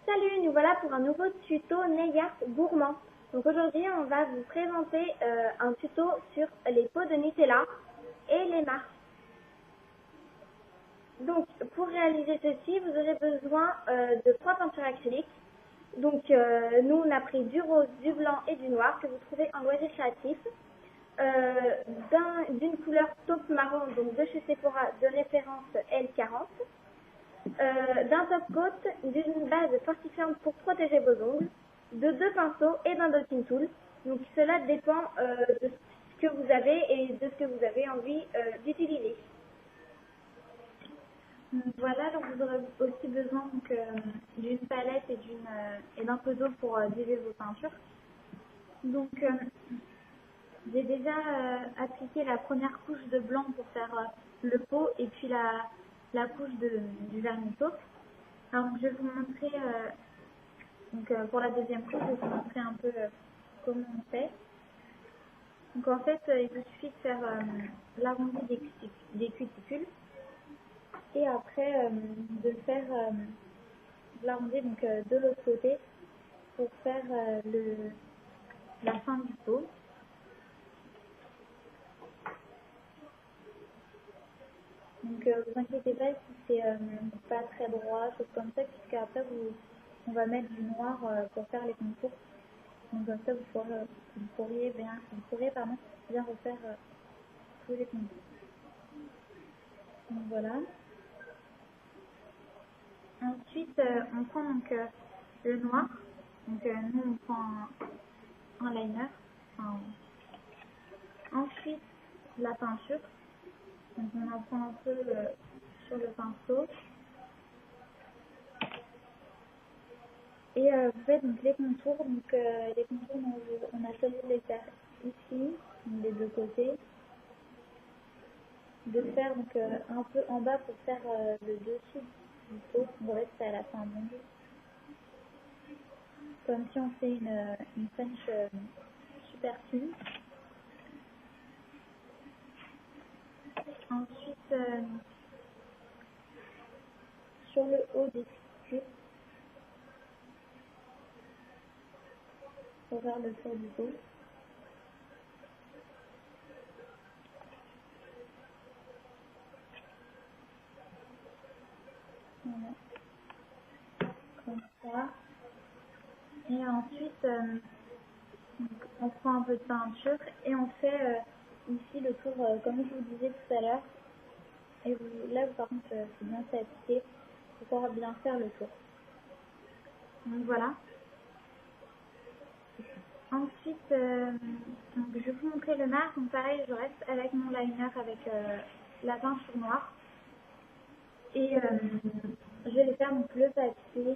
Salut, nous voilà pour un nouveau tuto Neyart gourmand. Donc aujourd'hui, on va vous présenter un tuto sur les pots de Nutella et les marques. Donc pour réaliser ceci, vous aurez besoin de 3 peintures acryliques. Donc nous, on a pris du rose, du blanc et du noir que vous trouvez en loisir créatif. D'une couleur taupe marron, donc de chez Sephora, de référence L40. D'un top coat, d'une base fortifiante pour protéger vos ongles, de 2 pinceaux et d'un dotting tool. Donc cela dépend de ce que vous avez et de ce que vous avez envie d'utiliser. Voilà, donc vous aurez aussi besoin d'une palette et d'un peu d'eau pour diluer vos peintures. Donc j'ai déjà appliqué la première couche de blanc pour faire le pot et puis la couche du vernis taupe. Alors je vais vous montrer, pour la deuxième couche, je vais vous montrer un peu comment on fait. Donc en fait, il vous suffit de faire l'arrondi des cuticules et après de faire l'arrondi de l'autre côté pour faire la fin du pot. Donc vous inquiétez pas si c'est pas très droit, choses comme ça, puisqu'après on va mettre du noir pour faire les contours. Donc comme ça vous pourrez bien refaire tous les contours. Donc voilà. Ensuite on prend le noir. Donc nous on prend un liner. Ensuite la peinture. Donc on en prend un peu sur le pinceau. Et vous faites donc les contours. Donc les contours, on a choisi de les faire ici, des deux côtés. De faire un peu en bas pour faire le dessus du pot. On va rester à la fin bon. Comme si on fait une French super fine. Ensuite, sur le haut des cuticules, pour faire le tour du pot. Voilà. Comme ça. Et ensuite, on prend un peu de peinture et on fait ici le tour, comme je vous disais tout à l'heure. Et là, par contre, c'est bien fait appliquer pour pouvoir bien faire le tour. Donc voilà. Ensuite, je vais vous montrer le marque. Donc pareil, je reste avec mon liner avec la peinture noire. Et je vais faire le papier.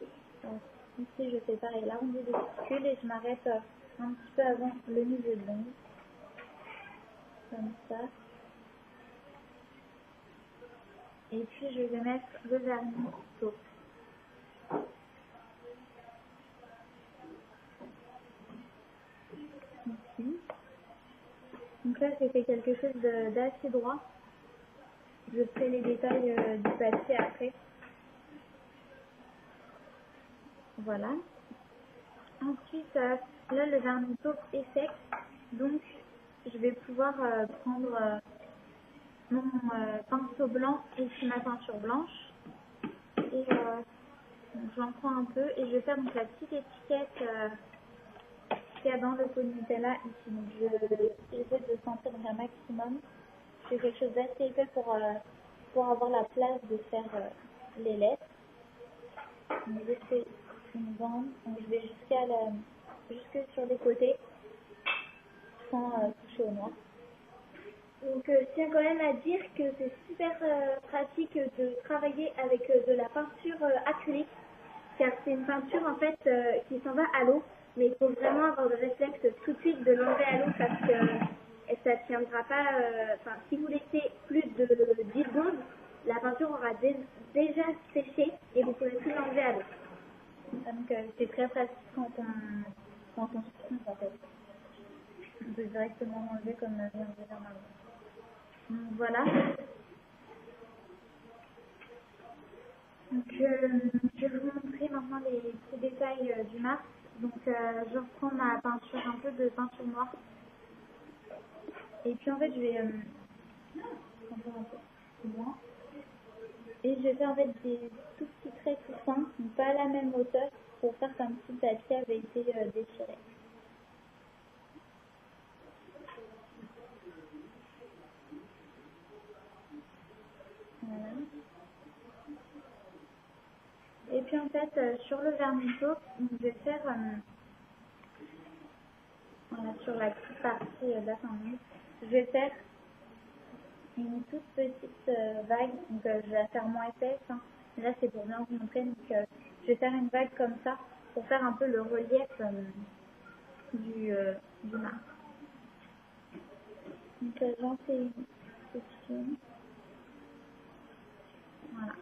Ici, je fais pareil, l'arrondi des cuticules et je m'arrête un petit peu avant le niveau de l'ongle. Comme ça. Et puis, je vais mettre le vernis taupe. Ici. Donc là, j'ai fait quelque chose d'assez droit. Je ferai les détails du papier après. Voilà. Ensuite, là, le vernis taupe est sec. Donc, je vais pouvoir prendre mon pinceau blanc et puis ma peinture blanche. Et j'en prends un peu et je vais faire la petite étiquette qu'il y a dans le pot de Nutella ici. Donc, j'essaie de sentir un maximum. C'est quelque chose d'assez épais pour avoir la place de faire les lettres. Donc, je fais une bande, donc je vais jusque sur les côtés sans toucher au noir. Donc je tiens quand même à dire que c'est super pratique de travailler avec de la peinture acrylique, car c'est une peinture en fait qui s'en va à l'eau, mais il faut vraiment avoir le réflexe tout de suite de l'enlever à l'eau parce que ça ne tiendra pas, si vous laissez plus de 10 secondes, la peinture aura déjà séché et vous ne pourrez plus l'enlever à l'eau. Donc c'est très pratique quand on se trompe en fait. On peut directement l'enlever comme vient de faire Marie. Donc voilà. Donc je vais vous montrer maintenant bien les petits détails du Mars. Donc je reprends ma peinture, un peu de peinture noire. Et puis en fait je vais prendre un peu plus loin. Et je vais faire en fait des tout petits traits tout fins, donc pas à la même hauteur, pour faire comme si le papier avait été déchiré. Voilà. Et puis en fait, sur le vernis taupe, je vais faire, voilà, sur la petite partie de la fin, je vais faire une toute petite vague, donc je vais la faire moins épaisse. Hein. Là c'est pour bien vous montrer, donc je vais faire une vague comme ça, pour faire un peu le relief du Mars. Donc j'en fais une petite. Voilà.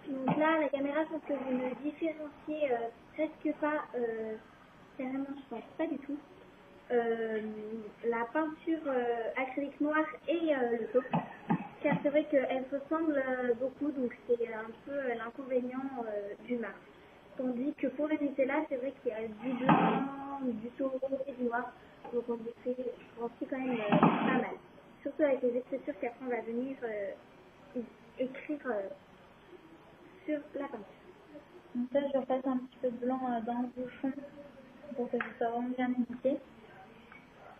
Donc là, la caméra, je pense que vous ne différenciez presque pas, carrément, je pense pas du tout, la peinture acrylique noire et le taupe. Car c'est vrai qu'elles se ressemblent beaucoup, donc c'est un peu l'inconvénient du Mars. Tandis que pour le Nutella, c'est vrai qu'il y a du blanc, du taureau et du noir, donc on différencie quand même pas mal. Surtout avec les écritures qu'après on va venir écrire sur la peinture. Donc là, je repasse un petit peu de blanc dans le bouchon pour que ce soit vraiment bien indiqué.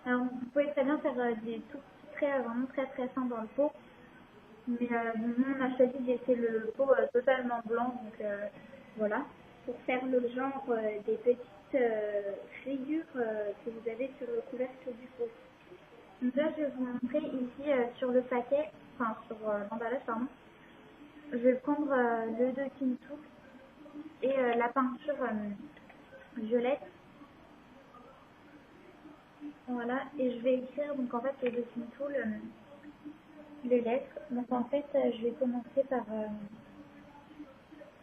Alors, vous pouvez très bien faire des tout petits traits vraiment très très fins dans le pot. Mais nous, on a choisi de laisser le pot totalement blanc, donc voilà. Pour faire le genre des petites rayures que vous avez sur le couvercle du pot. Donc là, je vais vous montrer ici sur le paquet, enfin sur l'emballage, pardon. Je vais prendre le de Tintoul et la peinture violette. Voilà, et je vais écrire donc en fait le de Tintoul les lettres. Donc en fait, je vais commencer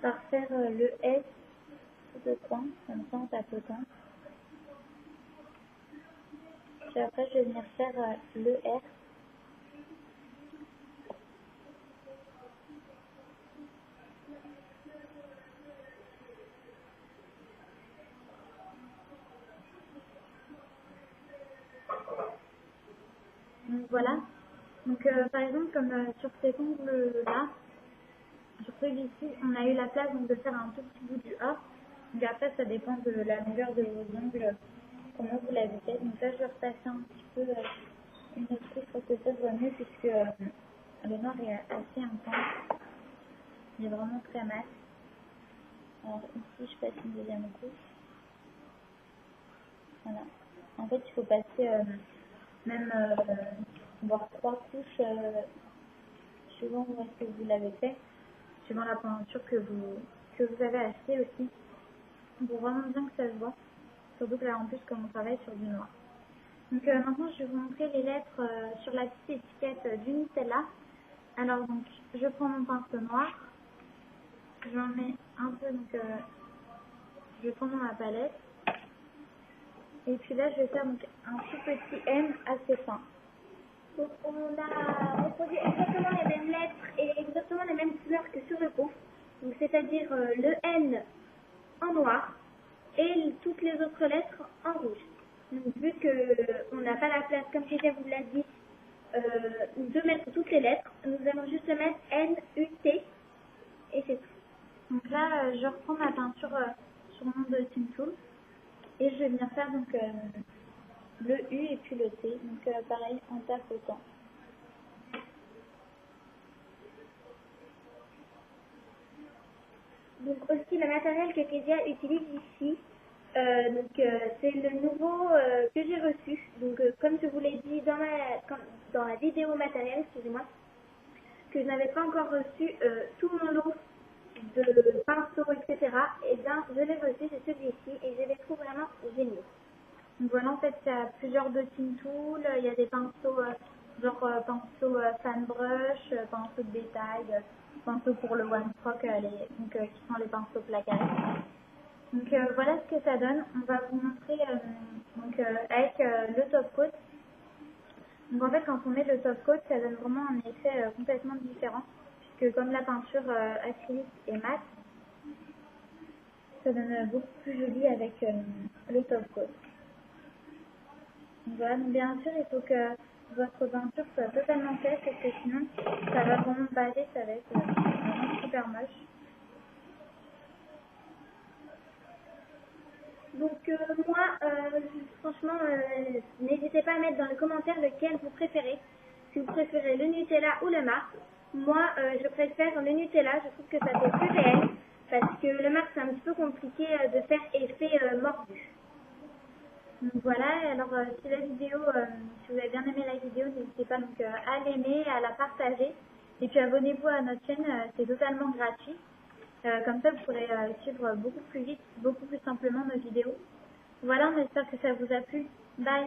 par faire le S de coin, comme ça en tapotant. Puis après, je vais venir faire le R. Donc voilà. Donc par exemple, comme sur cet ongle-là, sur celui-ci, on a eu la place donc, de faire un tout petit bout du A. Donc après, ça dépend de la longueur de vos ongles, comment vous l'avez fait. Donc là, je vais repasser un petit peu une autre couche pour que ça soit mieux, puisque le noir est assez intense. Il est vraiment très mat. Alors ici, je passe une deuxième couche. Voilà. En fait, il faut passer même voire 3 couches suivant où est-ce que vous l'avez fait, suivant la peinture que vous avez achetée aussi, pour vraiment bien que ça se voit. Surtout que là, en plus, comme on travaille sur du noir. Donc maintenant, je vais vous montrer les lettres sur la petite étiquette du Nutella. Alors donc, je prends mon pinceau noir, j'en mets un peu, donc je prends dans ma palette. Et puis là, je vais faire donc un tout petit M assez fin. Donc on a reproduit exactement les mêmes lettres et exactement les mêmes couleurs que sur le pot. Donc c'est-à-dire le N en noir et toutes les autres lettres en rouge. Donc vu qu'on n'a pas la place, comme Kézia vous l'a dit, de mettre toutes les lettres, nous allons juste mettre N, U, T et c'est tout. Donc là, je reprends ma peinture sur mon de Tintoul et je vais venir faire donc le U et puis le T, donc pareil en tapotant. Donc aussi le matériel que Kézia utilise ici, c'est le nouveau que j'ai reçu. Donc comme je vous l'ai dit dans la vidéo matériel, excusez-moi, que je n'avais pas encore reçu tout mon lot de pinceaux, etc. Et bien je l'ai reçu, c'est celui-ci et je les trouve vraiment géniaux. Donc voilà, en fait, il y a plusieurs de Tintoul, il y a des pinceaux, pinceaux fan brush, pinceaux de détail, pinceaux pour le one stroke, qui sont les pinceaux placarés. Donc voilà ce que ça donne. On va vous montrer avec le top coat. Donc en fait, quand on met le top coat, ça donne vraiment un effet complètement différent, que comme la peinture acrylique est mat, ça donne beaucoup plus joli avec le top coat. Donc voilà, donc bien sûr il faut que votre peinture soit totalement sèche parce que sinon ça va vraiment baser, ça va être vraiment super moche. Donc moi, franchement, n'hésitez pas à mettre dans les commentaires lequel vous préférez. Si vous préférez le Nutella ou le marc. Moi, je préfère le Nutella, je trouve que ça fait plus réel. Parce que le marc, c'est un petit peu compliqué de faire effet mordu. Donc voilà, alors si la vidéo, si vous avez bien aimé la vidéo, n'hésitez pas donc à l'aimer, à la partager. Et puis abonnez-vous à notre chaîne, c'est totalement gratuit. Comme ça, vous pourrez suivre beaucoup plus vite, beaucoup plus simplement nos vidéos. Voilà, on espère que ça vous a plu. Bye!